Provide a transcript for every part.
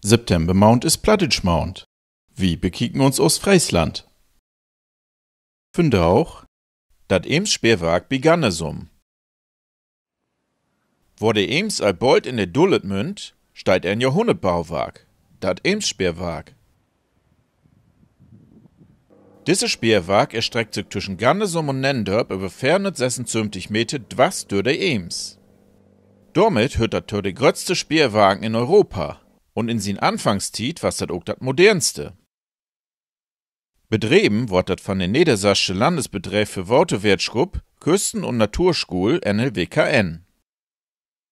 September Mount ist Plattitsch Mount. Wie bekicken uns Ostfriesland? Finde auch, dat Eems Speerwerk beganne sum. Wo de Eems al bald in de Dullet münd, steigt ein Jahrhundertbauwerk, dat Eems Speerwerk. Dieses Speerwerk erstreckt sich zwischen Gannesum und Nendorp über 476 Meter dwas durch de Eems. Damit hört dat de grötzte Speerwagen in Europa und in sin Anfangstiet was dat auch dat modernste. Betrieben wird dat von den Niedersachsche Landesbetrieb für Waterwirtschaft, Küsten- und Naturschule NLWKN.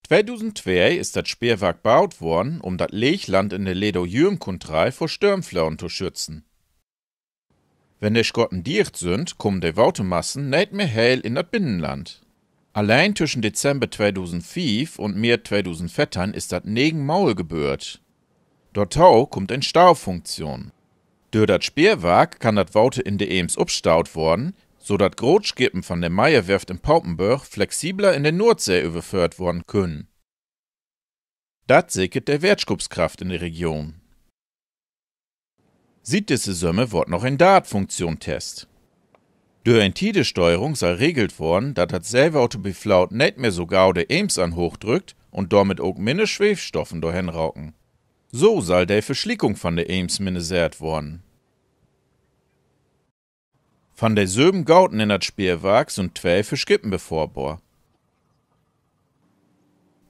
2002 ist das Speerwerk gebaut worden, um das Lechland in der Ledo-Jürm-Kuntrei vor Stürmflauen zu schützen. Wenn die Schotten dicht sind, kommen die Watermassen nicht mehr heil in das Binnenland. Allein zwischen Dezember 2005 und März 2014 ist das 9 Maul gebührt. Dort kommt eine Staufunktion. Durch das Speerwerk kann das Water in der Eems abstaut worden, so dass Großschiffen von der Meierwerft in Paupenburg flexibler in der Nordsee überführt worden können. Das sichert der Wirtschaftskraft in der Region. Sieht diese Summe wird noch eine Dartfunktion test. Durch eine Tidesteuerung soll regelt worden, dass das Seeauto beflaut nicht mehr so gau der Eems an hochdrückt und damit auch minne Schwefstoffen dahin rauken. So soll der Verschlickung von der Eems minimiert worden. Von der 7 Gauten in das Speerwerk sind 2 für Skippen bevorbar.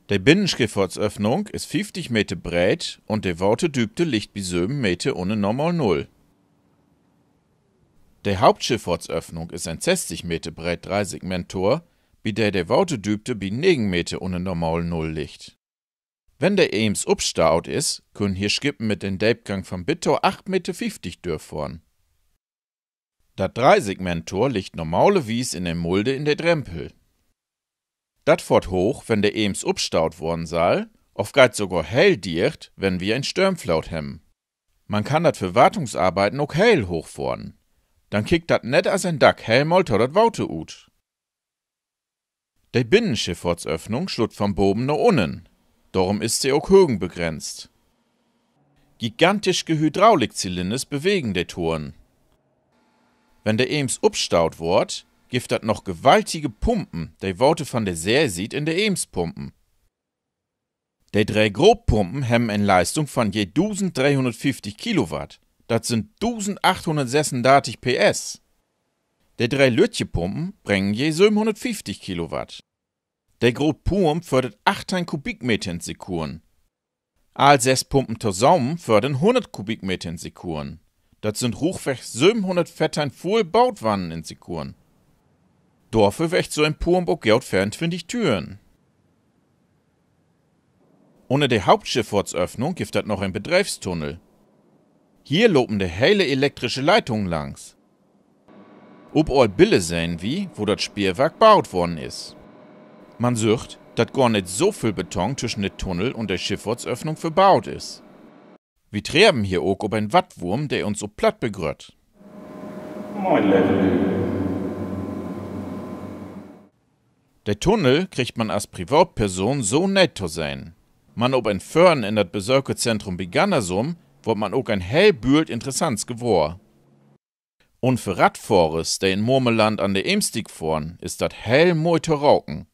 Die Binnenschiffahrtsöffnung ist 50 Meter breit und die Waterdübte liegt bei 7 Meter ohne normal Null. Die Hauptschifffahrtsöffnung ist ein 60 Meter breit 3-Segment-Tor, bei der Waterdübte bei 9 Meter ohne normal Null liegt. Wenn der Eems abstaut ist, können hier Skippen mit dem Deibgang von Bitto 8,50 Meter durchfahren. Das 3-Segment-Tor liegt normalerweise in der Mulde in der Drempel. Das fährt hoch, wenn der Eems abstaut worden soll, oft geht sogar hell dicht, wenn wir ein Stürmflaut haben. Man kann das für Wartungsarbeiten auch hell hochfahren. Dann kickt das net als ein Dack hell mal tot das Waute ut. Die Binnenschifffahrtsöffnung schlut von Boben nach unten. Darum ist sie auch höhenbegrenzt. Gigantische Hydraulikzylinders bewegen die Toren. Wenn der Eems abstaut wird, gibt das noch gewaltige Pumpen, die Water von der See sieht in der Eems pumpen. Die 3 Grobpumpen haben eine Leistung von je 1350 Kilowatt. Das sind 1836 PS. Die 3 Lütjepumpen bringen je 750 Kilowatt. Der Grobpump fördert 18 Kubikmeter in Sekunden. All 6 Pumpen zusammen fördern 100 Kubikmeter in Sekunden. Das sind hochweg 714 voll Bautwannen in Sekunden. Dafür wächt so ein Pump auch Geld 24 Türen. Ohne die Hauptschifffahrtsöffnung gibt das noch ein Betriebstunnel. Hier lopen die hele elektrische Leitungen langs. Ob all Bille sehen wie, wo das Speerwerk gebaut worden ist. Man sagt, dass gar nicht so viel Beton zwischen dem Tunnel und der Schifffahrtsöffnung verbaut ist. Wir treiben hier auch ob ein Wattwurm, der uns so platt begrüßt. Der Tunnel kriegt man als Privatperson so nett zu sein. Man ob ein Föhren in das Besucherzentrum Begannersum, wird man auch ein hellbühlt interessantes gewor. Und für Radfahrers, der in Murmeland an der Eemstig fahren, ist das hell moi zu rauken.